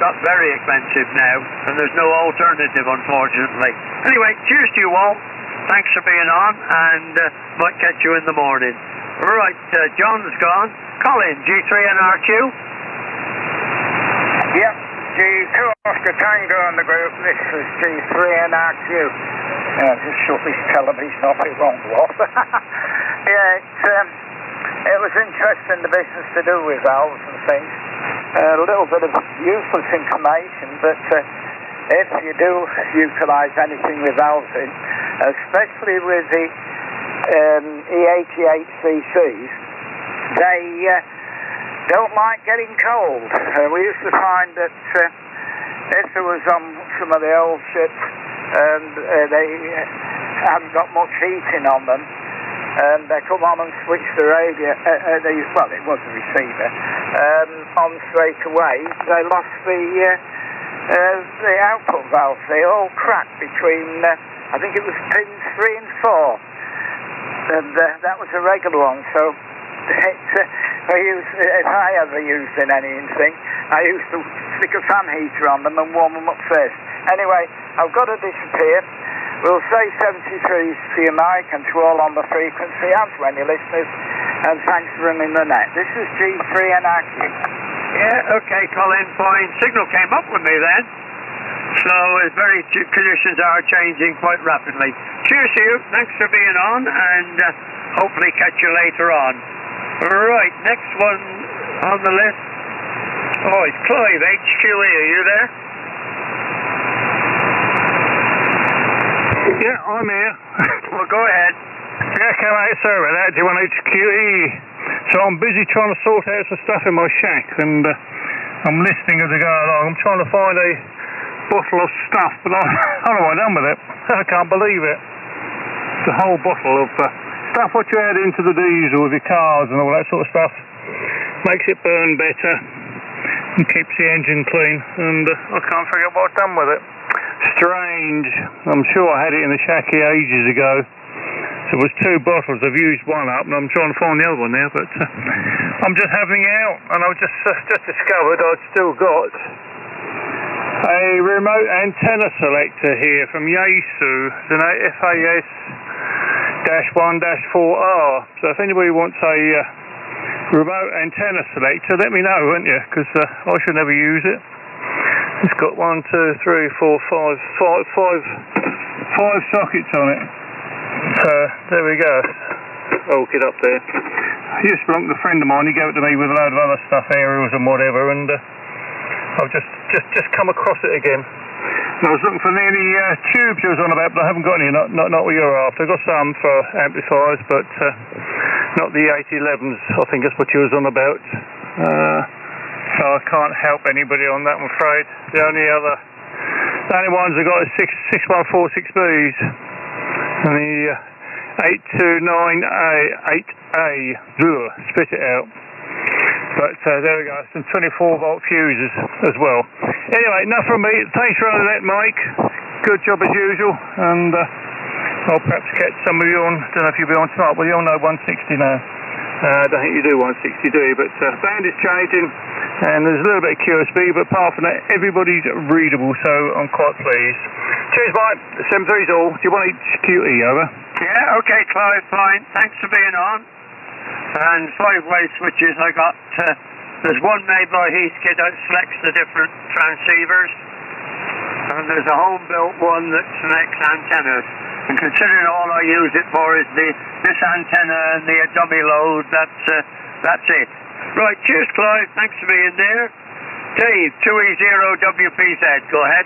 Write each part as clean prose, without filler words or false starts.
got very expensive now, and there's no alternative, unfortunately. Anyway, cheers to you all. Thanks for being on, and might catch you in the morning. Right, John's gone. Colin, G3NRQ? Yep, G2 Oscar Tango on the group. This is G3NRQ. Just shut this television off, it won't go off. Yeah, it was interesting, the business to do with valves and things. A little bit of useless information, but if you do utilise anything with valves in, especially with the E88CCs, they don't like getting cold. We used to find that if there was on some of the old ships and they hadn't got much heating on them, and they come on and switch the radio, well, it was a receiver, on straight away, they lost the output valves. They all cracked between, I think it was pins 3 and 4, and that was a regular one. So if I ever used in anything, I used to stick a fan heater on them and warm them up first. Anyway, I've got to disappear. We'll say 73 to your mic and to all on the frequency and to any listeners, and thanks for running the net. This is G3NRQ. Yeah, okay, Colin, fine. Signal came up with me then. So conditions are changing quite rapidly. Cheers to you, thanks for being on, and hopefully catch you later on. Right, next one on the list. Oh, it's Clive, HQE, are you there? Yeah, I'm here. Well, go ahead. Yeah, come out, sorry about that. Do you want HQE? So I'm busy trying to sort out some stuff in my shack, and I'm listening as I go along. I'm trying to find a bottle of stuff, but I don't know what I've done with it. I can't believe it. It's a whole bottle of stuff what you add into the diesel with your cars and all that sort of stuff. Makes it burn better and keeps the engine clean, and I can't figure out what I've done with it. Strange. I'm sure I had it in the shack here ages ago. There was 2 bottles. I've used one up, and I'm trying to find the other one now. But I'm just having it out, and I've just discovered I've still got a remote antenna selector here from Yaesu. It's an FAS-1-4R. So if anybody wants a remote antenna selector, let me know, won't you? Because I should never use it. It's got 1, 2, 3, 4, 5 sockets on it. So there we go. Oh, get up there. I used to belong to a friend of mine. He gave it to me with a load of other stuff, aerials and whatever, and I've just come across it again. And I was looking for any tubes you was on about, but I haven't got any. Not what you're after. I've got some for amplifiers, but not the 811s. I think that's what you was on about. So I can't help anybody on that, I'm afraid. The only ones I got is 6146Bs and the 829A, spit it out. But there we go, some 24-volt fuses as well. Anyway, enough from me. Thanks for running that, Mike. Good job as usual, and I'll perhaps catch some of you on, don't know if you'll be on tonight, well, you all know 160 now. I don't think you do 160, do you? But band is changing, and there's a little bit of QSB, but apart from that, everybody's readable, so I'm quite pleased. Cheers, Mike. 73's all. Do you want HQE, over? Yeah, okay, Clive, fine. Thanks for being on. And 5-way switches, I got, there's one made by Heathkit that selects the different transceivers, and there's a home-built one that selects antennas. And considering all I use it for is this antenna and the dummy load, that's it. Right, cheers, Clive. Thanks for being there. Dave, 2E0WPZ, go ahead.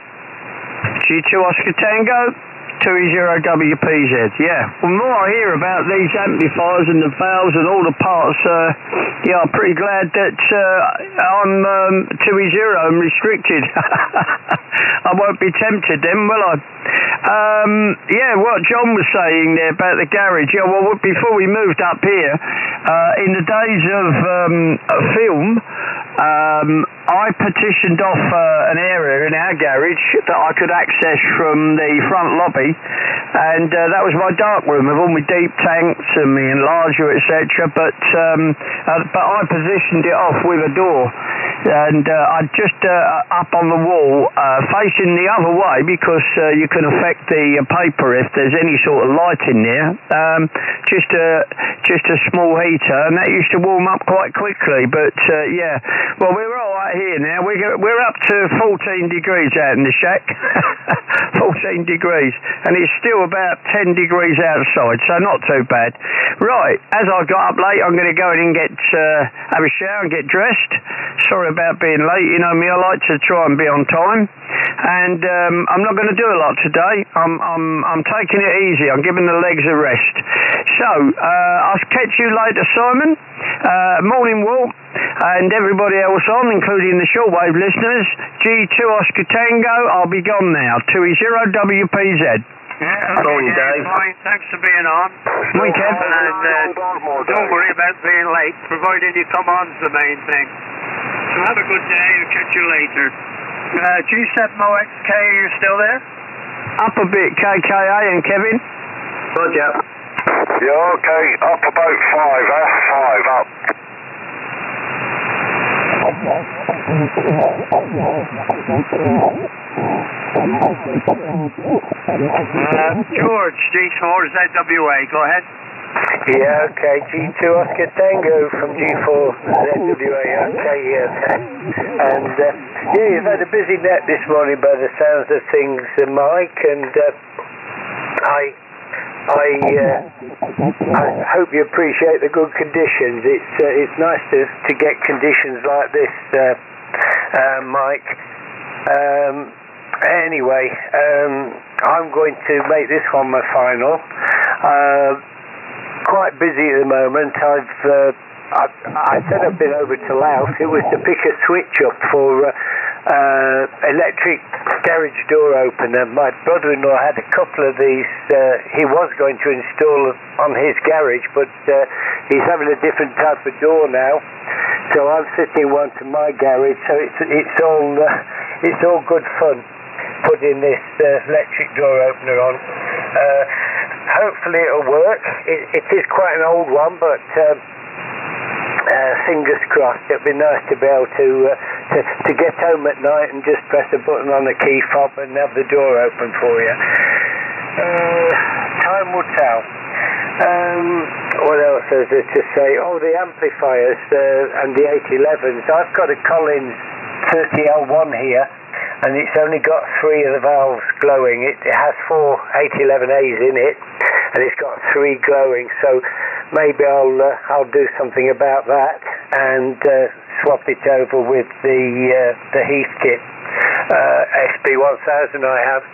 G2 Oscar Tango, 2E0WPZ, yeah. Well, the more I hear about these amplifiers and the valves and all the parts, I'm pretty glad that I'm 2E0 and restricted. I won't be tempted then, will I? What John was saying there about the garage, well, before we moved up here, in the days of film, I petitioned off an area in our garage that I could access from the front lobby, and that was my dark room with all my deep tanks and my enlarger, etc. But I positioned it off with a door, and I just up on the wall, facing the other way, because you can affect the paper if there's any sort of light in there. Just a small heater, and that used to warm up quite quickly. But yeah, well, we're all right here now. We're up to 14 degrees out in the shack. 14 degrees, and it's still about 10 degrees outside, so not too bad. Right, as I got up late, I'm going to go in and have a shower and get dressed. Sorry about being late. You know me, I like to try and be on time, and I'm not going to do a lot today. I'm taking it easy. I'm giving the legs a rest. So I'll catch you later, Simon. Morning, Walt, and everybody else on, including the shortwave listeners. G2 Oscar Tango, I'll be gone now. 2EO WPZ. Yeah, okay, Dave. Fine. Thanks for being on. Morning, Kev. And don't worry about being late, provided you come on's the main thing. So have a good day. I'll catch you later. G7OXK, you still there? Up a bit, KKA and Kevin. Roger. Yeah, okay. Up about 5, 5 up. George, G4ZWA, go ahead. Yeah, okay. G2 Oscar Tango from G4ZWA. Okay, yeah. And yeah, you've had a busy net this morning by the sounds of things, Mike, and I hope you appreciate the good conditions. It's nice to get conditions like this, Mike. Anyway, I'm going to make this one my final. Quite busy at the moment. I said I've been over to Laos. It was to pick a switch up for electric garage door opener. My brother-in-law had a couple of these. He was going to install on his garage, but he's having a different type of door now. So I'm fitting one to my garage. So it's all good fun putting this electric door opener on. Hopefully it'll work. It is quite an old one, but fingers crossed. It'll be nice to be able to get home at night and just press a button on the key fob and have the door open for you. Time will tell. What else is there to say? Oh, the amplifiers and the 811s. I've got a Collins 30L1 here, and it's only got 3 of the valves glowing. It has 4 811As in it, and it's got 3 glowing. So maybe I'll do something about that and swap it over with the Heathkit SB1000 I have.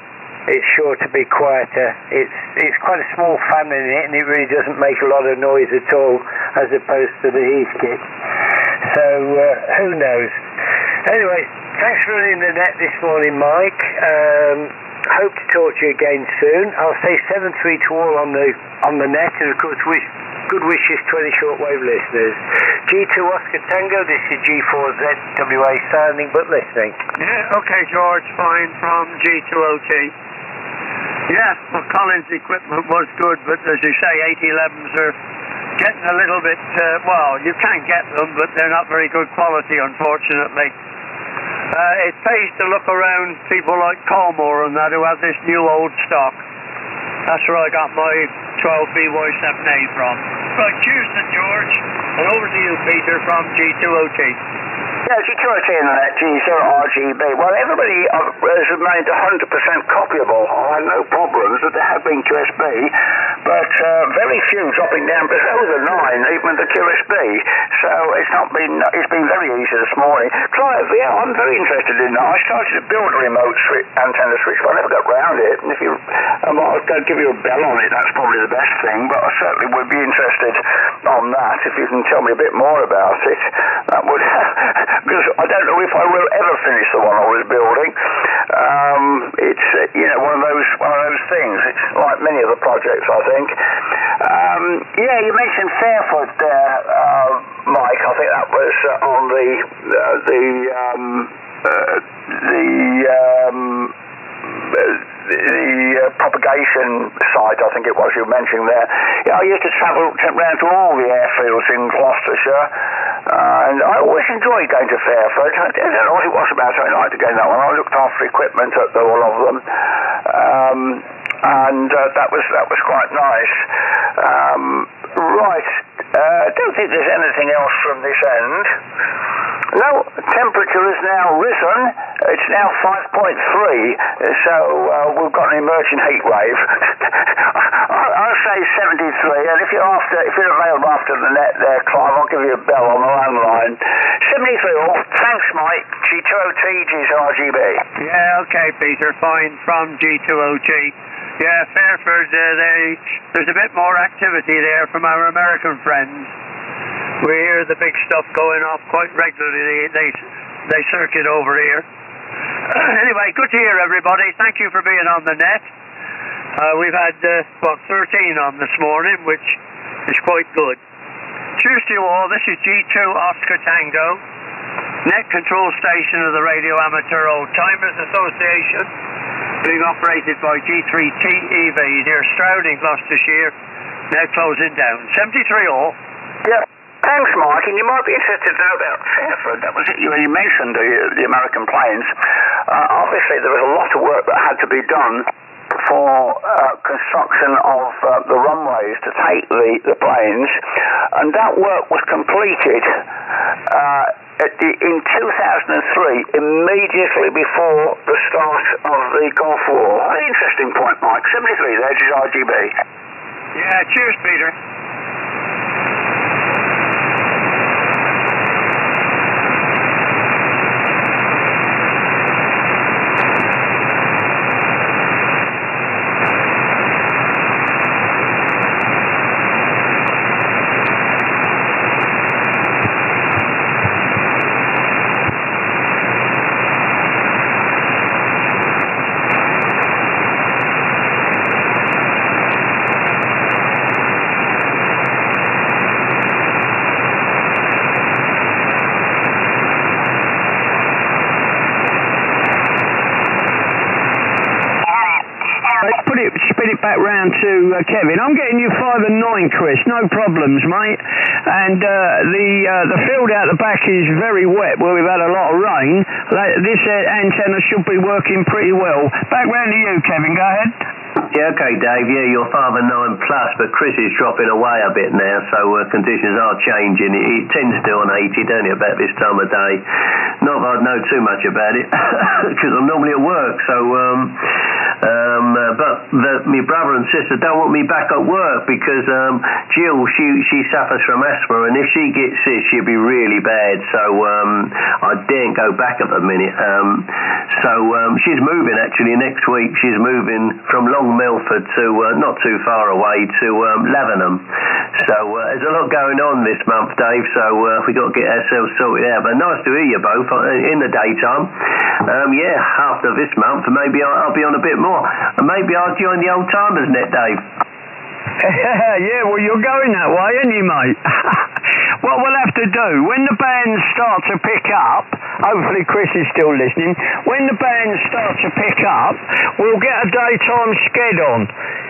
It's sure to be quieter. It's quite a small fan in it, and it really doesn't make a lot of noise at all, as opposed to the Heathkit. So who knows? Anyway, thanks for running the net this morning, Mike. Hope to talk to you again soon. I'll say 7-3 to all on the net, and of course good wishes to any shortwave listeners. G2 Oscar Tango, this is G4ZWA sounding but listening. Yeah, okay, George, fine, from G2OT. Yeah, well, Collins' equipment was good, but as you say, 811s are getting a little bit, well, you can get them, but they're not very good quality, unfortunately. It pays to look around people like Colmore and that who have this new old stock. That's where I got my 12BY7A from. Right, cheers to George, and over to you, Peter, from G2OT. Yeah, G2OT in the net, G0RGB. Well, everybody has remained 100% copyable. I had no problems, but there have been QSB, but very few dropping down below the 9, even the QSB. So it's been very easy this morning. Clive, yeah, I'm very interested in that. I started to build a remote antenna switch, but I never got round it. And if I'll give you a bell on it, that's probably the best thing, but I certainly would be interested on that. If you can tell me a bit more about it, that would because I don't know if I will ever finish the one I was building. It's one of those things. It's like many of the projects, I think. Yeah, you mentioned Fairfoot there, Mike. I think that was on the propagation side, I think it was you mentioned there. Yeah, I used to travel around to all the airfields in Gloucestershire, and I always enjoyed going to Fairford. I don't know what it was about it. I liked to go that one. I looked after equipment at all of them, and that was quite nice. Right, I don't think there's anything else from this end. No, temperature has now risen. It's now 5.3, so we've got an emerging heat wave. I'll say 73, and if you're available after the net there, Clive, I'll give you a bell on the landline. 73 all. Thanks, Mike. G2OT, G0RGB. Yeah, okay, Peter. Fine. From G2OG. Yeah, Fairford, there's a bit more activity there from our American friends. We hear the big stuff going off quite regularly. They circuit over here. Anyway, good to hear everybody. Thank you for being on the net. We've had 13 on this morning, which is quite good. Cheers to you all. This is G2 Oscar Tango, net control station of the Radio Amateur Old Timers Association, being operated by G3TEV here, Stroud in Gloucestershire, now closing down. 73 all. Yep. Thanks, Mike. And you might be interested to know about Fairford. That was it. You mentioned the American planes. Obviously, there was a lot of work that had to be done for construction of the runways to take the planes, and that work was completed in 2003, immediately before the start of the Gulf War. An interesting point, Mike. 73 there, is RGB. Yeah, cheers, Peter. Spin it back round to Kevin. I'm getting you 5 and 9, Chris. No problems, mate. And the field out the back is very wet where we've had a lot of rain. This antenna should be working pretty well. Back round to you, Kevin. Go ahead. Yeah, okay, Dave. Yeah, you're 5 and 9 plus, but Chris is dropping away a bit now, so conditions are changing. It tends to on 80, don't it, about this time of day? Not that I know too much about it, because I'm normally at work, so... but my brother and sister don't want me back at work because Jill, she suffers from asthma, and if she gets sick, she'll be really bad. So I daren't go back at the minute. So she's moving actually next week. She's moving from Long Milford to not too far away to Lavenham. So there's a lot going on this month, Dave. So we got to get ourselves sorted out. But nice to hear you both in the daytime. Yeah, after this month, maybe I'll be on a bit more. And maybe I'll join the Old Timers net, Dave. Yeah, well, you're going that way, aren't you, mate? What we'll have to do, when the bands start to pick up, hopefully Chris is still listening, when the bands start to pick up, we'll get a daytime sked on.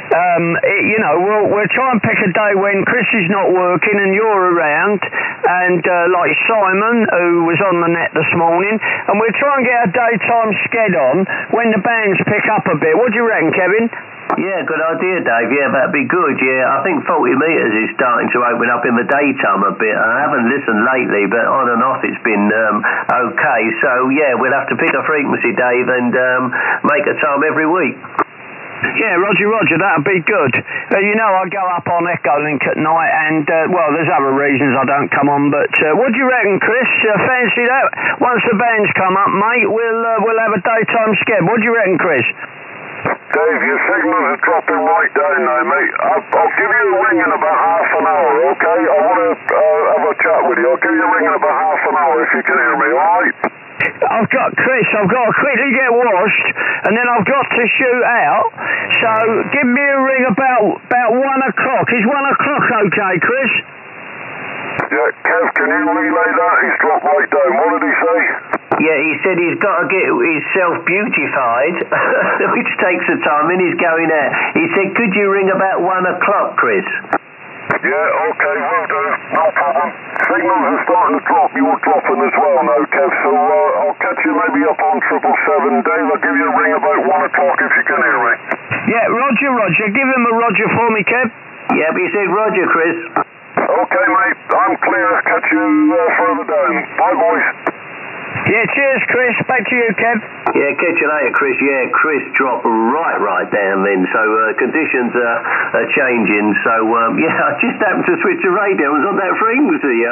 We'll try and pick a day when Chris is not working and you're around, and like Simon, who was on the net this morning, and we'll try and get a daytime sked on when the bands pick up a bit. What do you reckon, Kevin? Yeah, good idea, Dave. Yeah, that'd be good. Yeah, I think 40 metres is starting to open up in the daytime a bit. I haven't listened lately, but on and off it's been okay. So, yeah, we'll have to pick a frequency, Dave, and make a time every week. Yeah, Roger, that'd be good. I go up on Echolink at night, and, there's other reasons I don't come on, but what do you reckon, Chris? Fancy that? Once the bands come up, mate, we'll have a daytime sked. What do you reckon, Chris? Dave, your signals are dropping right down now, mate. I'll give you a ring in about half an hour, okay? I want to have a chat with you. I'll give you a ring in about half an hour if you can hear me, alright? I've got to quickly get washed, and then I've got to shoot out. So give me a ring about 1 o'clock. Is 1 o'clock okay, Chris? Yeah, Kev, can you relay that? He's dropped right down. What did he say? Yeah, he said he's got to get himself beautified, which takes the time, and he's going out. He said, could you ring about 1 o'clock, Chris? Yeah, okay, will do. No problem. Signals are starting to drop. You're dropping as well now, Kev, so I'll catch you maybe up on 777. Dave, I'll give you a ring about 1 o'clock if you can hear me. Yeah, Roger. Give him a Roger for me, Kev. Yeah, but he said Roger, Chris. Okay, mate. I'm clear. Catch you further down. Bye, boys. Yeah, cheers, Chris. Back to you, Kev. Yeah, catch you later, Chris. Yeah, Chris dropped right down then. So conditions are changing. So yeah, I just happened to switch the radio. I was on that frequency,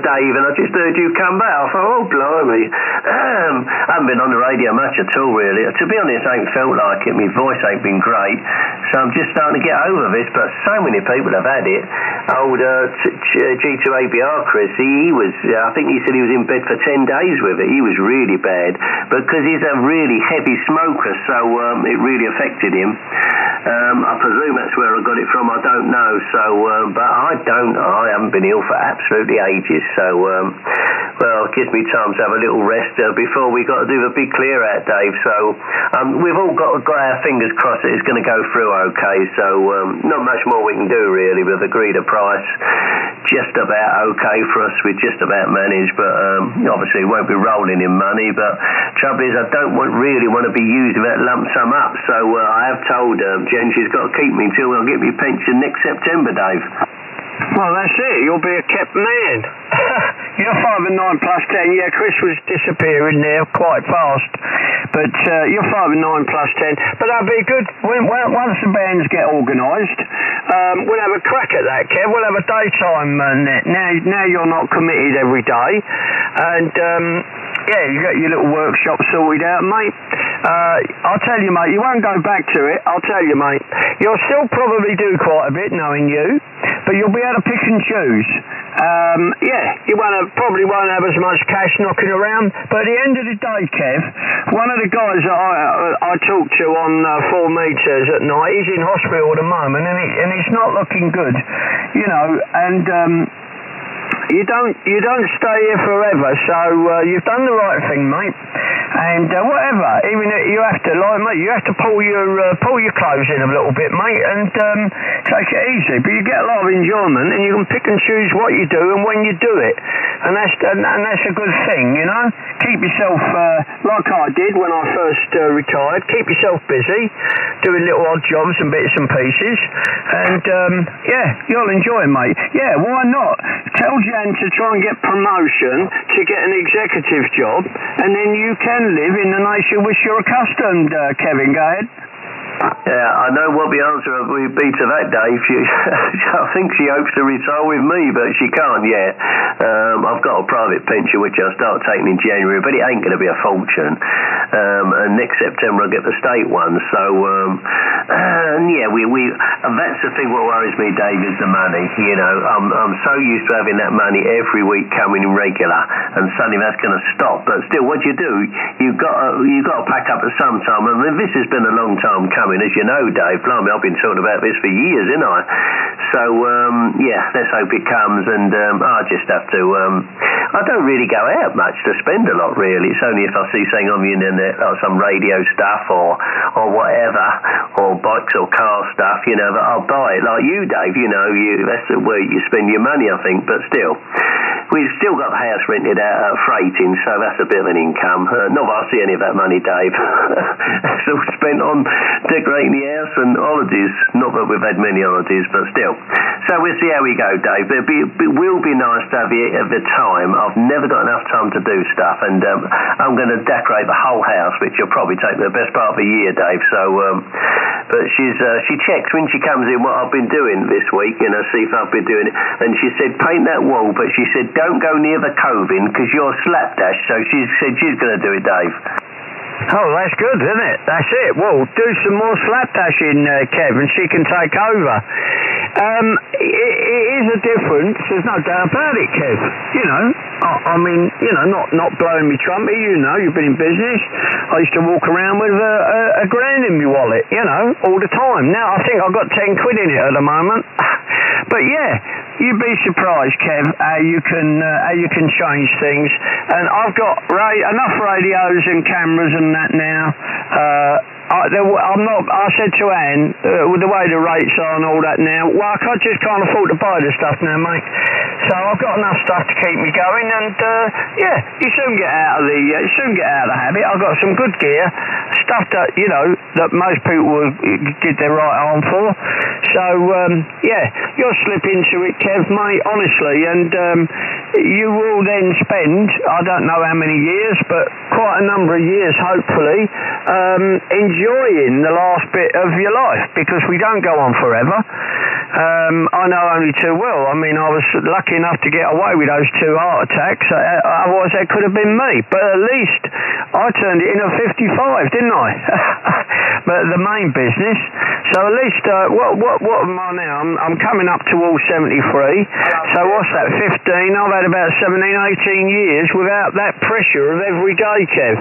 Dave, and I just heard you come back. I thought, oh blimey, I haven't been on the radio much at all, really. To be honest, I ain't felt like it. My voice ain't been great, so I'm just starting to get over this. But so many people have had it. Old G2ABR Chris, he was. I think he said he was in bed for 10 days with it. He was really bad, but because he's a really heavy smoker, so it really affected him. I presume that's where I got it from. I don't know. So, but I haven't been ill for absolutely ages. So, well, it gives me time to have a little rest before we got to do the big clear out, Dave. So, we've all got our fingers crossed that it's going to go through okay. So, not much more we can do really. We've agreed a price, just about okay for us. We just about managed, but obviously it won't be rolling in money. But trouble is, I don't really want to be using that lump sum up. So, I have told Jen she's got to keep me until I'll get my pension next September, Dave. Well, that's it. You'll be a kept man. You're 5 and 9 plus 10. Yeah, Chris was disappearing there quite fast. But you're 5 and 9 plus 10. But that'll be good. Once the bands get organised, we'll have a crack at that, Kev. We'll have a daytime net. Now you're not committed every day. And, yeah, you got your little workshop sorted out, mate. I'll tell you, mate, you won't go back to it. I'll tell you, mate. You'll still probably do quite a bit, knowing you, but you'll be able to pick and choose. Yeah, you probably won't have as much cash knocking around, but at the end of the day, Kev, one of the guys that I talked to on 4 meters at night, he's in hospital at the moment, and it's not looking good, you know, and you don't stay here forever, so you've done the right thing, mate. And whatever, even you have to, like mate, you have to pull your clothes in a little bit, mate, and take it easy. But you get a lot of enjoyment, and you can pick and choose what you do and when you do it, and that's a good thing, you know. Keep yourself like I did when I first retired. Keep yourself busy, doing little odd jobs and bits and pieces, and yeah, you'll enjoy it, mate. Yeah, why not? Tell Jan to try and get promotion to get an executive job, and then you can live in the nation which you're accustomed, Kevin. Go ahead. Yeah, I know what the answer would be to that, Dave. I think she hopes to retire with me, but she can't yet. I've got a private pension which I'll start taking in January, but it ain't going to be a fortune. And next September I'll get the state one. So, yeah, that's the thing. What worries me, Dave, is the money. You know, I'm so used to having that money every week coming in regular, and suddenly that's going to stop. But still, what you do, you've got to pack up at some time. I mean, this has been a long time coming. As you know, Dave, blimey, I've been talking about this for years, haven't I? So, yeah, let's hope it comes, and I just have to, I don't really go out much to spend a lot, really. It's only if I see something on the internet, like some radio stuff or whatever, or bikes or car stuff, you know, that I'll buy it. Like you, Dave, you know, that's where you spend your money, I think, but still. We've still got the house rented out at freighting, so that's a bit of an income. Not that I see any of that money, Dave. It's all spent on decorating the house and holidays. Not that we've had many holidays, but still. So we'll see how we go, Dave. It will be nice to have you at the time. I've never got enough time to do stuff, and I'm going to decorate the whole house, which will probably take the best part of a year, Dave. So, but she checks when she comes in what I've been doing this week, you know, see if I've been doing it. And she said, paint that wall, but she said, don't go near the coving because you're slapdash. So she said she's going to do it, Dave. Oh, that's good, isn't it? That's it. Well, do some more slapdashing, Kev, and she can take over. It is a difference. There's no doubt about it, Kev. You know, I mean, you know, not blowing me trumpet. You know, you've been in business. I used to walk around with a grand in my wallet, you know, all the time. Now I think I've got 10 quid in it at the moment. But yeah, you'd be surprised, Kev, how you can change things. And I've got enough radios and cameras and that now. I said to Anne, with the way the rates are and all that now, well, I just can't afford to buy the stuff now, mate. So I've got enough stuff to keep me going, and yeah, you soon get out of the habit. I've got some good gear, stuff that that most people would give their right arm for. So yeah, you'll slip into it, Kev, mate, honestly, and you will then spend, I don't know how many years, but quite a number of years, hopefully, enjoying the last bit of your life, because we don't go on forever. I know only too well. I mean, I was lucky enough to get away with those 2 heart attacks. Otherwise, that could have been me. But at least I turned it in at 55, didn't I? But the main business. So at least, what am I now? I'm coming up to all 73. So what's that? 15. I've had about 17, 18 years without that pressure of every day, Kev.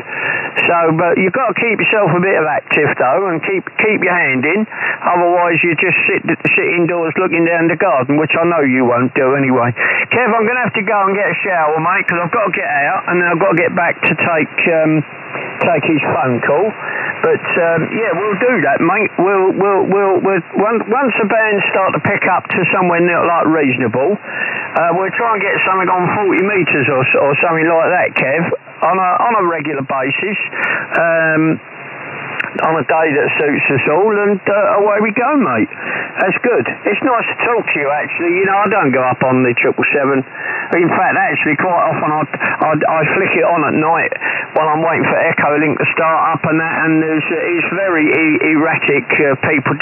So, but you've got to keep yourself a bit of active though, and keep your hand in. Otherwise, you just sit indoors looking down the garden, which I know you won't do anyway. Kev, I'm going to have to go and get a shower, mate, because I've got to get out, and then I've got to get back to take his phone call. But yeah, we'll do that, mate. We'll once the bands start to pick up to somewhere like reasonable, we'll try and get something on 40 metres or something like that, Kev, on a regular basis. On a day that suits us all, and away we go, mate. That's good. It's nice to talk to you, actually. I don't go up on the 777. In fact, actually, quite often I flick it on at night while I'm waiting for Echolink to start up and that, and it's very erratic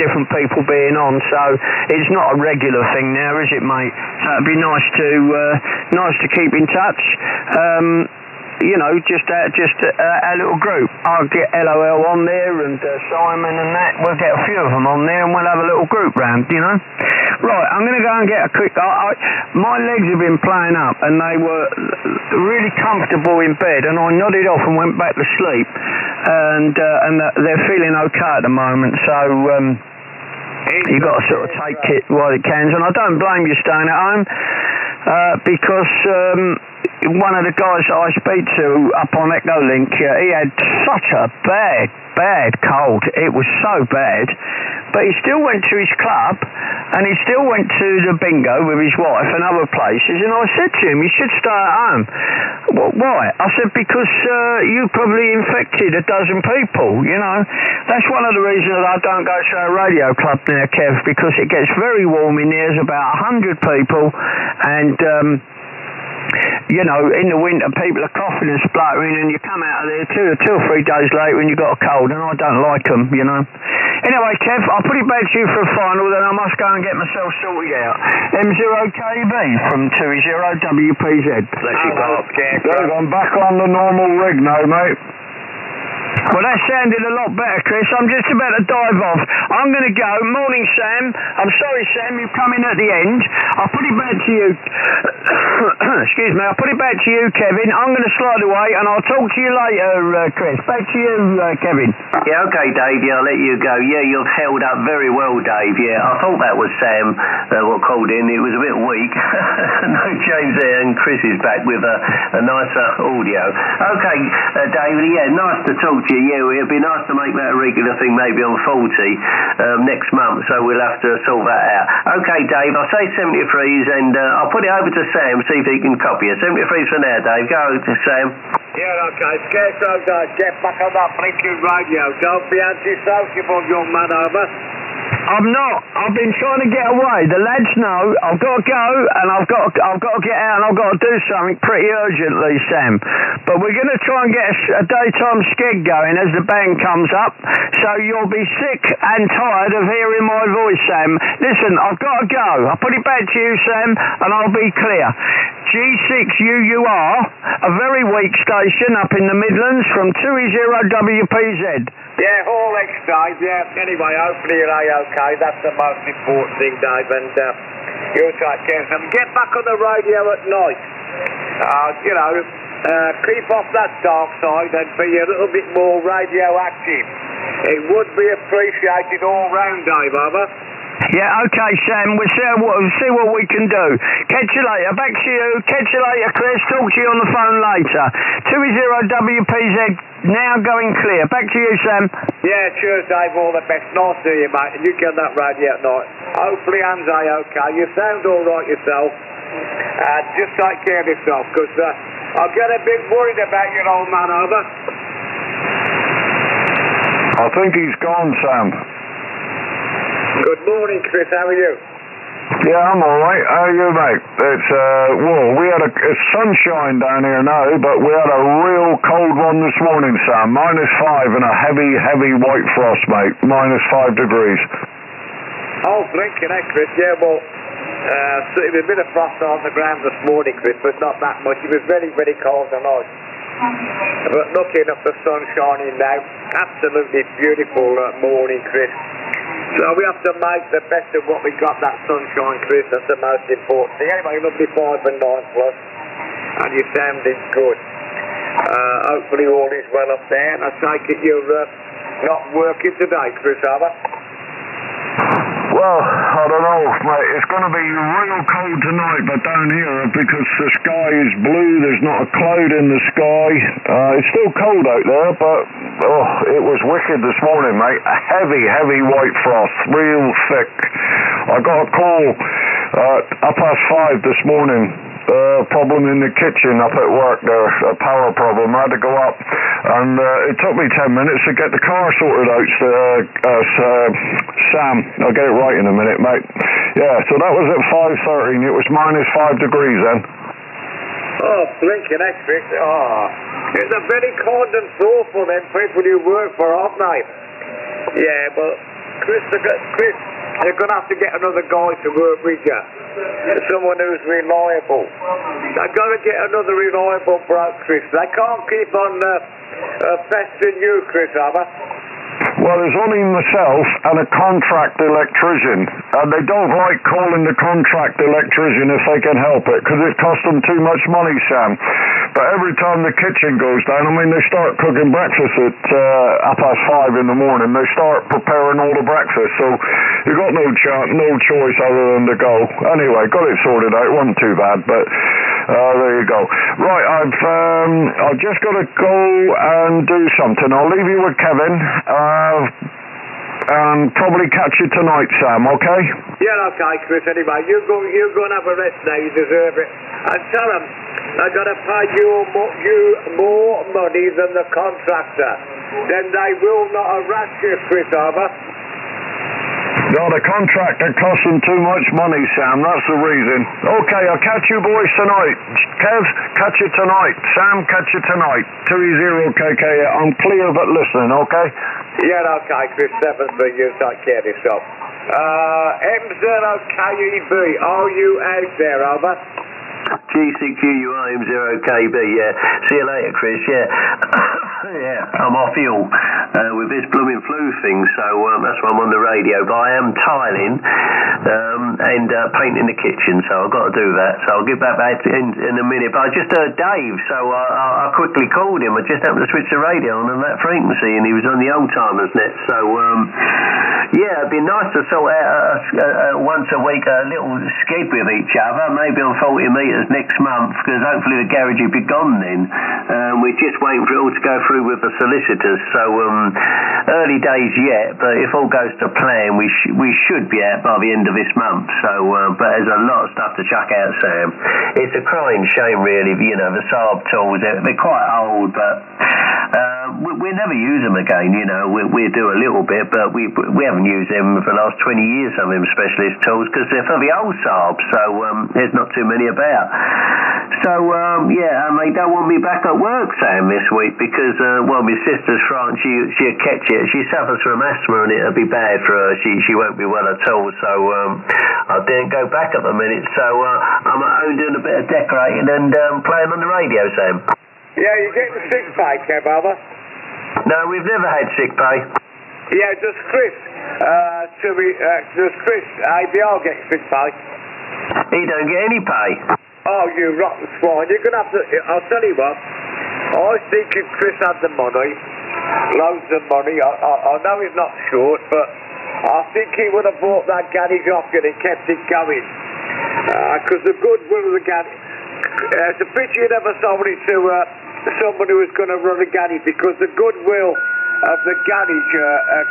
different people being on, so it's not a regular thing now, is it, mate? So it'd be nice to keep in touch. Just our little group. I'll get LOL on there and Simon and that. We'll get a few of them on there and we'll have a little group round, Right, I'm going to go and get a quick... my legs have been playing up and they were really comfortable in bed, and I nodded off and went back to sleep, and they're feeling okay at the moment, so... you've got to sort of take it while it can, and I don't blame you staying at home, because one of the guys that I speak to up on Echolink, he had such a bad cold. It was so bad, but he still went to his club, and he still went to the bingo with his wife and other places, and I said to him, you should stay at home. Well, why? I said, because you probably infected a dozen people, That's one of the reasons I don't go to a radio club now, Kev, because it gets very warm in there. There's about 100 people, and in the winter people are coughing and spluttering, and you come out of there two or 3 days later and you've got a cold, and I don't like them, Anyway, Kev, I'll put it back to you for a final, then I must go and get myself sorted out. M0KB from 20WPZ. Bless you, Bob. Dave, I'm back on the normal rig now, mate. Well, that sounded a lot better, Chris. I'm just about to dive off. I'm going to go. Morning, Sam. I'm sorry, Sam, you've come in at the end. I'll put it back to you. Excuse me. I'll put it back to you, Kevin. I'm going to slide away, and I'll talk to you later, Chris. Back to you, Kevin. Yeah, okay, Dave. Yeah, I'll let you go. Yeah, you've held up very well, Dave. Yeah, I thought that was Sam what called in. It was a bit weak. No James there, and Chris is back with a nicer audio. Okay, Dave, yeah, nice to talk to you. Yeah, it'd be nice to make that a regular thing, maybe on 40 next month, so we'll have to sort that out. Okay, Dave, I'll say 73s, and I'll put it over to Sam, see if he can copy it. 73s for now, Dave. Go to Sam. Yeah, okay. Scarecrow guys, get back on that blinking radio. Don't be antisocial, young man, over. I'm not. I've been trying to get away. The lads know I've got to go, and I've got to get out, and I've got to do something pretty urgently, Sam. But we're going to try and get a daytime skeg going as the band comes up, so you'll be sick and tired of hearing my voice, Sam. Listen, I've got to go. I'll put it back to you, Sam, and I'll be clear. G6UUR, a very weak station up in the Midlands from 2E0WPZ. Yeah, all next Dave, yeah. Anyway, hopefully you're okay. That's the most important thing, Dave, and you'll take care of them. Get back on the radio at night. Keep off that dark side and be a little bit more radioactive. It would be appreciated all round, Dave, over. Yeah, okay, Sam. We'll see what we can do. Catch you later. Back to you. Catch you later, Chris. Talk to you on the phone later. 20WPZ now going clear. Back to you, Sam. Yeah, cheers, Dave. All the best. Nice to you, mate. And you get that radio at night. Hopefully, Anne's okay. You sound all right yourself. Just take care of yourself, because I get a bit worried about your old man, over. I think he's gone, Sam. Good morning, Chris. How are you? Yeah, I'm alright. How are you, mate? It's, it's sunshine down here now, but we had a real cold one this morning, Sam. -5 and a heavy white frost, mate. -5 degrees. Oh, blinking heck, Chris. Yeah, well, so it was a bit of frost on the ground this morning, Chris, but not that much. It was very, very cold tonight. But lucky enough, the sun's shining now. Absolutely beautiful morning, Chris. So we have to make the best of what we got, that sunshine, Chris. That's the most important thing. Anyway, lovely 5 and 9 plus. And you're sounding good. Hopefully all is well up there. And I take it you're not working today, Chris, are you? Well, I don't know, mate. It's going to be real cold tonight, but down here, because the sky is blue, there's not a cloud in the sky. It's still cold out there, but it was wicked this morning, mate. A heavy white frost, real thick. I got a call at 5:30 this morning. Problem in the kitchen up at work there, a power problem. I had to go up, and it took me 10 minutes to get the car sorted out. Sam, I'll get it right in a minute, mate. Yeah, so that was at 5:30, and it was -5 degrees then. Oh, blinking heck, Chris. Oh, it's a very cold and sore for them people you work for, aren't they? Yeah, but Chris, you're going to have to get another guy to work with you. Someone who's reliable. They've got to get another reliable bloke, Chris. They can't keep on pestering you, Chris, have they? Well, there's only myself and a contract electrician, and they don't like calling the contract electrician if they can help it, because it costs them too much money, Sam. But every time the kitchen goes down, I mean, they start cooking breakfast at 5:30 in the morning. They start preparing all the breakfast, so you got no choice other than to go. Anyway, got it sorted out. It wasn't too bad, but there you go. Right, I've just got to go and do something. I'll leave you with Kevin. And probably catch you tonight, Sam, okay? Yeah, okay, Chris, anyway. You go and have a rest now, you deserve it. And tell them, they've got to pay you more money than the contractor. Then they will not harass you, Chris, have they? No, the contractor costs them too much money, Sam, that's the reason. Okay, I'll catch you boys tonight. Kev, catch you tonight. Sam, catch you tonight. 20KK, I'm clear but listening, okay? Yeah, okay, Chris, 7 for you, take care of yourself. M0KEB, are you out there, over? G6UUIM0KB, yeah. See you later, Chris, yeah. Yeah, I'm off ill with this blooming flu thing, so that's why I'm on the radio. But I am tiling and painting the kitchen, so I've got to do that. So I'll get back in a minute. But I just heard Dave, so I quickly called him. I just happened to switch the radio on that frequency, and he was on the old timers net. So yeah, it'd be nice to sort out once a week a little skip with each other, maybe on 40 metres next month, because hopefully the garage will be gone then. We're just waiting for it all to go through with the solicitors, so early days yet, but if all goes to plan, we should be out by the end of this month. So but there's a lot of stuff to chuck out, Sam. It's a crying shame, really. You know, the Saab tools, they're quite old, but we never use them again. You know, we do a little bit, but we haven't used them for the last 20 years, some of them specialist tools, because they're for the old Saab, so there's not too many about. So yeah, and they don't want me back at work, Sam, this week, because my sister's France, she'll catch it. She suffers from asthma, and it'll be bad for her. She won't be well at all, so I didn't go back at the minute. So I'm at home doing a bit of decorating and playing on the radio, Sam. Yeah, you getting sick pay, Kev, are they? No, we've never had sick pay. Yeah, does Chris ABR get sick pay? He don't get any pay. Oh, you rotten swine. You're going to have to... I'll tell you what. I think if Chris had the money, loads of money, I know he's not short, but I think he would have bought that garage off you and kept it going. Because the goodwill of the garage... it's a pity you never sold it to someone who was going to run a garage, because the goodwill of the garage,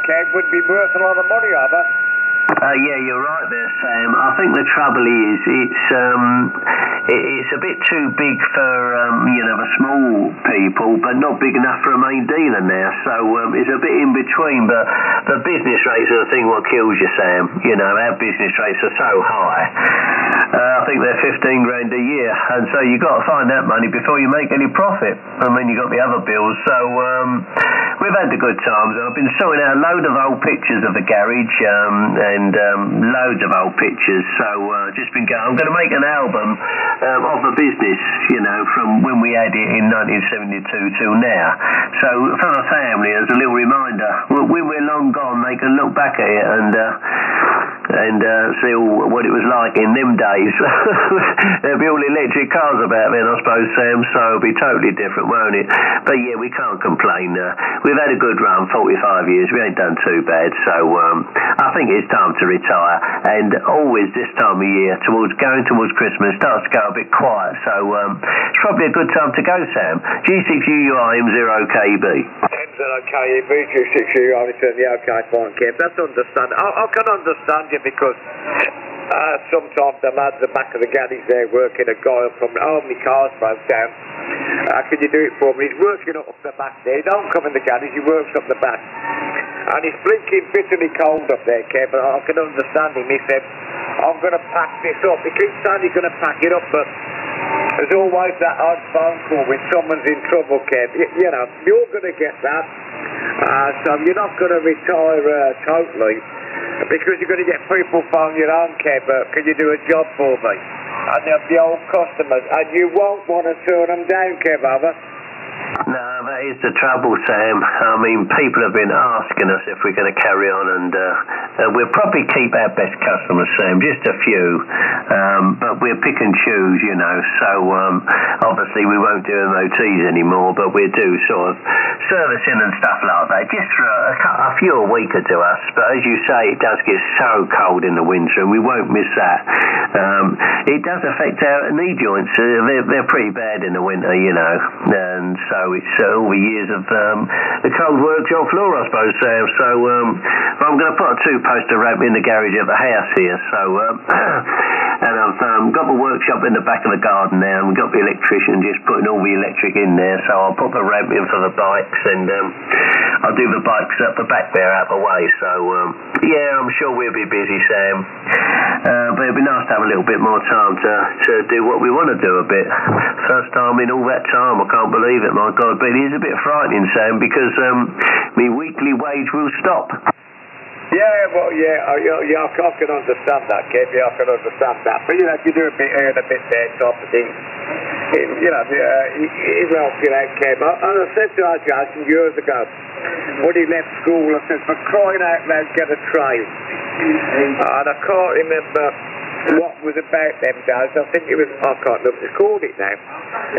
Kev, would be worth a lot of money, Arthur. Yeah, you're right there, Sam. I think the trouble is it's a bit too big for the small people, but not big enough for a main dealer now. So it's a bit in between. But the business rates are the thing what kills you, Sam. Our business rates are so high. I think they're 15 grand a year, and so you've got to find that money before you make any profit. I mean, you've got the other bills. So we've had the good times. I've been sorting out a load of old pictures of the garage. And loads of old pictures, so just been going. I'm going to make an album of the business, from when we had it in 1972 till now. So for the family, as a little reminder, when we're long gone, they can look back at it and see what it was like in them days. There'll be all electric cars about then, I suppose, Sam, so it'll be totally different, won't it? But yeah, we can't complain. We've had a good run, 45 years. We ain't done too bad, so I think it's time to retire. And always this time of year, going towards Christmas, starts to go a bit quiet, so it's probably a good time to go, Sam. G6UUI M0KB. M0KB, G6UUI, yeah, okay, fine, Kev. That's understandable. I can understand you, because sometimes the lads at the back of the garage there working, a guy from my car's broke down. Can you do it for me? He's working up the back there. He don't come in the garage, he works up the back. And he's blinking bitterly cold up there, Kev, but I can understand him. He said, I'm going to pack this up. He keeps saying he's going to pack it up, but there's always that odd phone call when someone's in trouble, Kev. You're going to get that. So you're not going to retire totally, because you're going to get people phoning your own, Kev, can you do a job for me? And they'll be old customers, and you won't want to turn them down, Kev, have you? No, that is the trouble, Sam. I mean, people have been asking us if we're going to carry on, and we'll probably keep our best customers, Sam, just a few, but we'll pick and choose, so obviously we won't do MOTs anymore, but we'll do sort of servicing and stuff like that, just for a few a week to us. But as you say, it does get so cold in the winter, and we won't miss that. It does affect our knee joints. They're pretty bad in the winter, and so it's all the years of the cold workshop floor, I suppose, Sam. So I'm going to put a 2-poster ramp in the garage at the house here. So and I've got the workshop in the back of the garden now, and we've got the electrician just putting all the electric in there. So I'll put the ramp in for the bikes, and I'll do the bikes up the back there out the way. So yeah, I'm sure we'll be busy, Sam. But it'd be nice to have a little bit more time to do what we want to do a bit. First time in all that time, I can't believe it, my God. But it is a bit frightening, Sam, because my weekly wage will stop. Yeah, well, I can understand that, Kev. Yeah, I can understand that. But, if you do a bit here and a bit there type of thing, it will help you out, Kev. And I said to our Jason years ago, when he left school, I said, for crying out loud, get a train. And I can't remember what was about them days. I think it was, I can't remember what they called it now.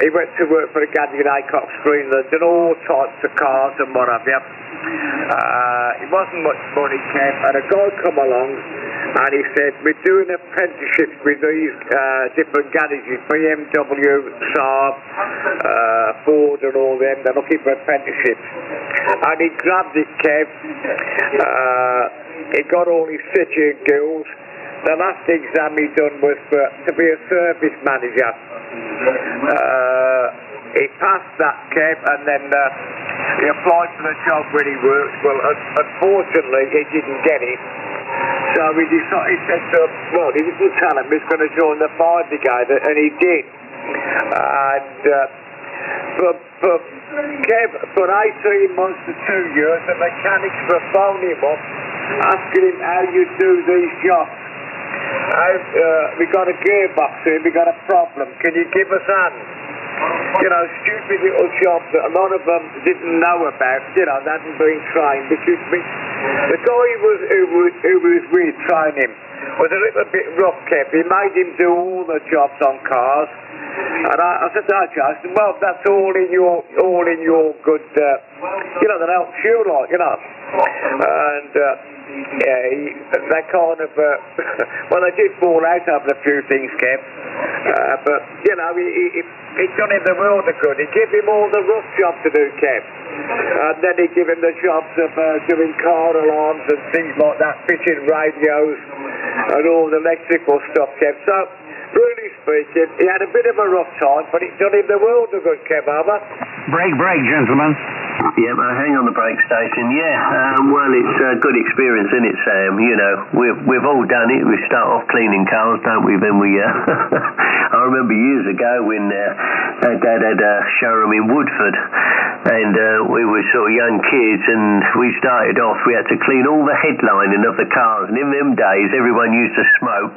He went to work for a gadget in Acock Screen, and did all types of cars and what have you. It wasn't much money, Kev, and a guy come along and he said, we're doing apprenticeships with these different garages, BMW, Saab, Ford and all them. They're looking for apprenticeships. And he grabbed it, Kev. He got all his city and guilds. The last exam he done was to be a service manager. He passed that, Kev, and then he applied for the job where he worked. Well, unfortunately, he didn't get it. So he said to him, well, he didn't tell him he was going to join the fire brigade, and he did. And Kev, for 18 months to 2 years, the mechanics were phoning him up, asking him how you do these jobs. We got a gearbox here, we got a problem, can you give us a hand? Stupid little jobs that a lot of them didn't know about, they hadn't been trained, because the guy who was with training him was a little bit rough, Kev. He made him do all the jobs on cars, And I said to Joe, I said, well, that's all in your good, that helps you, like, And, they kind of, well, they did fall out over a few things, Kev. But, he done him the world of good. He gave him all the rough jobs to do, Kev. And then he gave him the jobs of doing car alarms and things like that, fitting radios and all the electrical stuff, Kev. So, really speaking, he had a bit of a rough time, but it done him the world of good, Kev, over. Break, gentlemen. Yep, I hang on the brake station. Yeah, well, it's a good experience, isn't it, Sam? We've all done it. We start off cleaning cars, don't we? Then we, I remember years ago when Dad had a showroom in Woodford, and we were sort of young kids, and we started off. We had to clean all the headlining of the cars, and in them days, everyone used to smoke,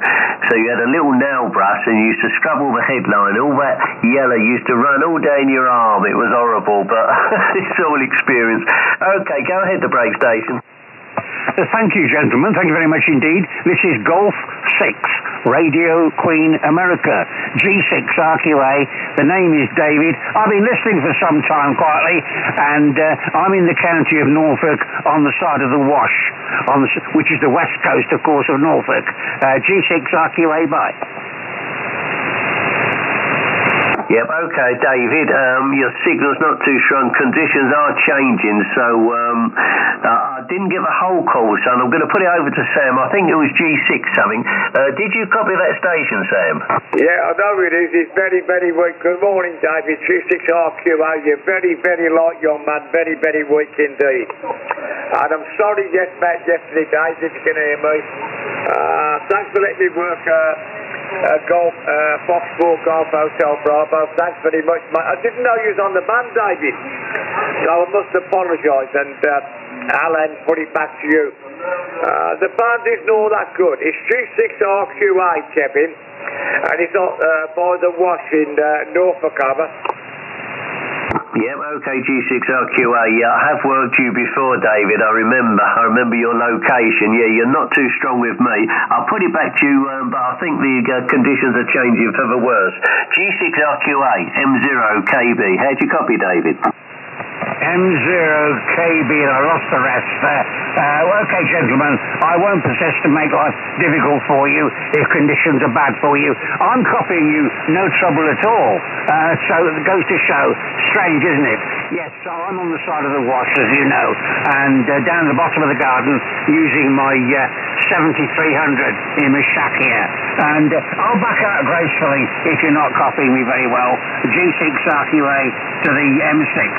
so you had a little nail brush, and you used to scrub all the headline. All that yellow used to run all down your arm. It was horrible, but it's all experience. Okay, go ahead, the brake station. Thank you, gentlemen. Thank you very much indeed. This is Golf 6, Radio Queen America, G6 RQA. The name is David. I've been listening for some time quietly, and I'm in the county of Norfolk on the side of the Wash, which is the west coast, of course, of Norfolk. G6 RQA, bye. Yep, okay, David, your signal's not too strong. Conditions are changing, so I didn't give a whole call, son. I'm going to put it over to Sam. I think it was G6 something. Did you copy that station, Sam? Yeah, I know it is. It's very, very weak. Good morning, David. G6 RQA. You're very, very light, young man. Very, very weak indeed. And I'm sorry about yesterday, David, if you can hear me. Thanks for letting me work Golf, Foxtrot Golf Hotel Bravo. Thanks very much, mate. I didn't know you was on the band, David, so I must apologise, and Alan, put it back to you. The band isn't all that good. It's G6 RQA, Kevin, and it's by the Wash in Norfolk, over. Yep, okay, G6 RQA. Yeah, I have worked you before, David. I remember your location. Yeah, you're not too strong with me. I'll put it back to you, but I think the conditions are changing for the worse. G6 RQA, M0KB. How'd you copy, David? M0KB, and I lost the rest. Okay, gentlemen, I won't persist to make life difficult for you if conditions are bad for you. I'm copying you, no trouble at all. So it goes to show, strange, isn't it? Yes, so I'm on the side of the Wash, as you know, and down at the bottom of the garden using my 7300 in my shack here. And I'll back out gracefully if you're not copying me very well. G6 RQA to the M6.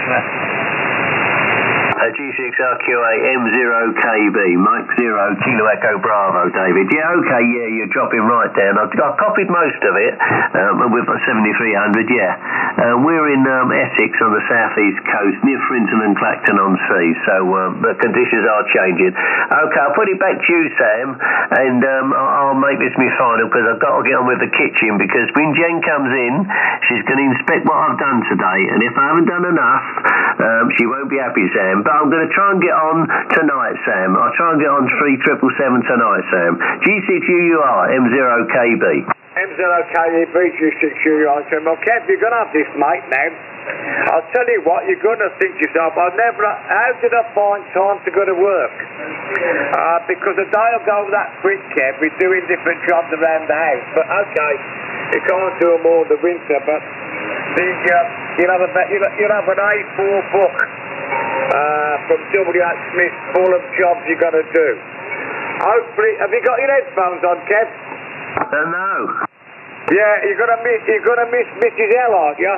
G6 RQA M0KB, Mike 0 Kilo Echo Bravo, David. Yeah, okay, yeah, you're dropping right down. I copied most of it with a 7300, yeah. We're in Essex on the southeast coast, near Frinton and Clacton-on-Sea, so the conditions are changing. Okay, I'll put it back to you, Sam, and I'll make this my final, because I've got to get on with the kitchen, because when Jen comes in, she's going to inspect what I've done today, and if I haven't done enough, she won't be happy, Sam. But I'm going to try and get on tonight, Sam. I'll try and get on 3777 tonight, Sam. G6UUR, M0KB. M0KB, G6UUR. Well, Kev, you're going to have this, mate, now. I'll tell you what, you're going to think to yourself, how did I find time to go to work? Because a day will go that quick, Kev. We're doing different jobs around the house. But, okay, you can't do them all the winter, but you'll have an A4 book from W.H. Smith full of jobs you've got to do. Hopefully, have you got your headphones on, Kev? No. Yeah, you're gonna miss Mrs. L, aren't you?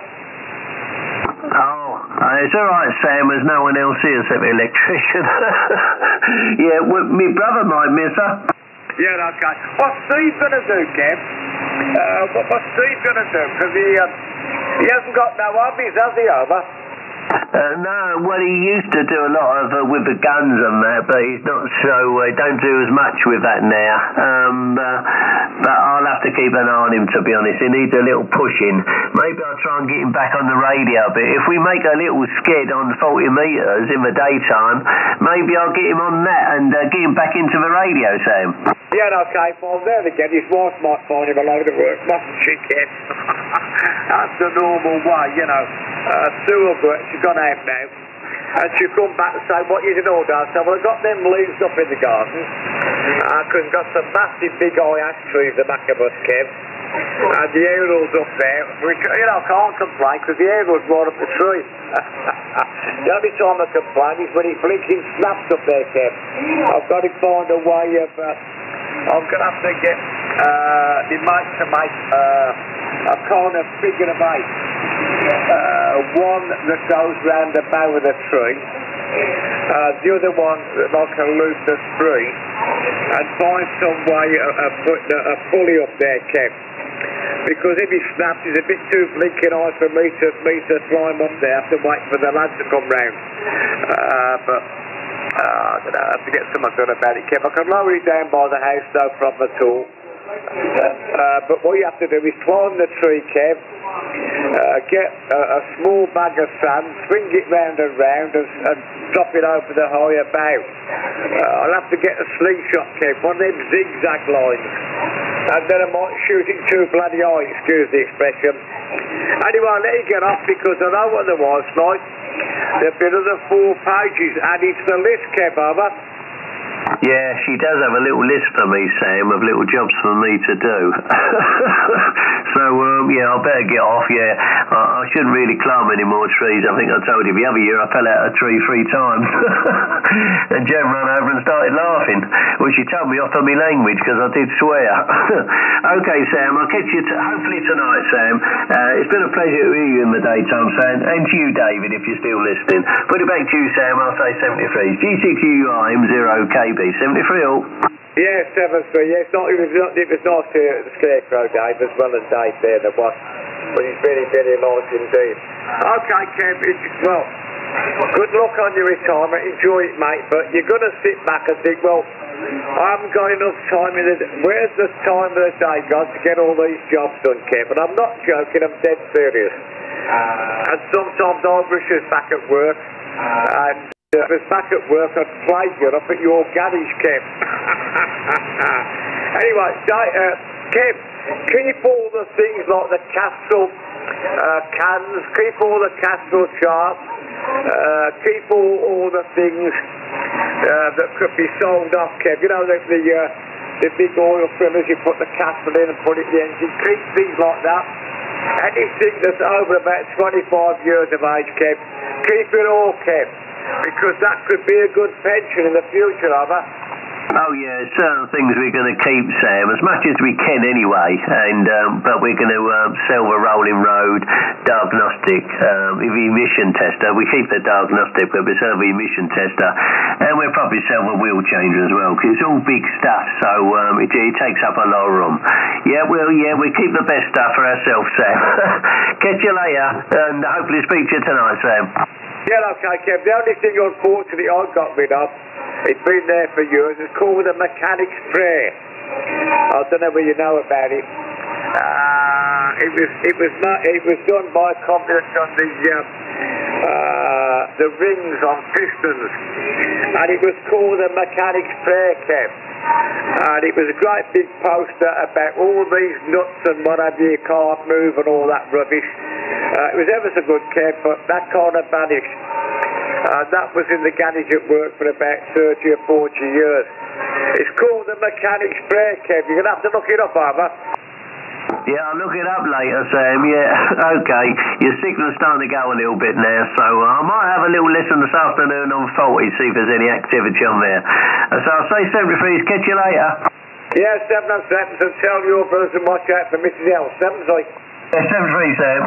Oh, it's all right, Sam. There's no one else here except the electrician. Yeah, my brother might miss her. Yeah, okay. What's Steve gonna do, Kev? What's Steve gonna do? Because he hasn't got no hobbies, has he, over? No, well, he used to do a lot of with the guns and that, but he's not so. Don't do as much with that now. But I'll have to keep an eye on him, to be honest. He needs a little pushing. Maybe I'll try and get him back on the radio a bit. If we make a little skid on 40 metres in the daytime, maybe I'll get him on that and get him back into the radio, Sam. Yeah, okay, well, there again, his wife might find him a load of work, mustn't she, kid? That's the normal way, you know. Sue will go, she's gone out now, and she'll come back and say, what you did all day? I said, well, I got them leaves up in the garden, because I've got some massive big high ash trees at the back of us, Kev, and the aerial's up there, which, you know, I can't complain, because the aerial's right up the tree. The only time I complain is when it blinking snaps up there, Kev. I've got to find a way of, I'm going to have to get the mate to make a kind of figure of eight. One that goes round the bow of the tree, the other one like a loop of three, and find some way of putting a pulley up there, Kev. Because if he snaps, it's a bit too blinking high for me to climb up there. I have to wait for the lads to come round. But I don't know, I have to get something done about it, Kev. I can lower it down by the house, no problem at all. But what you have to do is climb the tree, Kev, get a small bag of sand, swing it round and round, and drop it over the higher bow. I'll have to get a slingshot, Kev, one of them zigzag lines, and then I might shoot it too bloody high, excuse the expression. Anyway, I'll let you get off, because I know what there was, like. There'll be another 4 pages added to the list, Kev, over. Yeah, she does have a little list for me, Sam, of little jobs for me to do. So, yeah, I better get off, yeah. I shouldn't really climb any more trees. I think I told you the other year I fell out of a tree 3 times. And Jem ran over and started laughing. Well, she told me off on my language because I did swear. Okay, Sam, I'll catch you hopefully tonight, Sam. It's been a pleasure to hear you in the daytime, Sam, and to you, David, if you're still listening. Put it back to you, Sam, I'll say 73. G6UIM0KB, 73 all. Yeah, 73, yeah, it was nice to hear the Scarecrow, Dave, as well as Dave there, that was, but he's very, very nice indeed. Okay, Kev, well, good luck on your retirement, enjoy it, mate, but you're going to sit back and think, well, I haven't got enough time in the day. Where's the time of the day, God, to get all these jobs done, Kev? And I'm not joking, I'm dead serious. And sometimes I wish I was back at work, and if I was back at work, I'd plague you up at your garage, Kev. Anyway, Kev, keep all the things like the Castrol cans, keep all the Castrol charts, keep all the things that could be sold off, Kev. You know, the big oil fillers, you put the Castrol in and put it in the engine. Keep things like that. Anything that's over about 25 years of age, Kev, keep it all, Kev. Because that could be a good pension in the future, Ava. Oh yeah, certain things we're going to keep, Sam, as much as we can anyway. And but we're going to sell the rolling road diagnostic, the emission tester. We keep the diagnostic, but we sell the emission tester, and we'll probably sell the wheel changer as well, because it's all big stuff. So it takes up a lot of room. Yeah, well, yeah, we keep the best stuff for ourselves, Sam. Catch you later, and hopefully speak to you tonight, Sam. Yeah, okay, Kev. The only thing, unfortunately, I got rid of, it's been there for years, it's called a mechanic's prayer. I don't know whether you know about it. It was done by a company that's done the rings on pistons, and it was called a mechanic's prayer, Kev. And it was a great big poster about all these nuts and whatever you can't move and all that rubbish. It was ever so good, Kev, but that kind of vanished. That was in the garage at work for about 30 or 40 years. It's called the mechanic's prayer, Kev. You're going to have to look it up, Ava. Yeah, I'll look it up later, Sam. Yeah, okay. Your signal's starting to go a little bit now, so I might have a little listen this afternoon on 40, see if there's any activity on there. So I'll say 73, catch you later. Yeah, 7 and 7, and tell your brothers to watch out for Mrs. L. 7-3. Yeah, 73, Sam.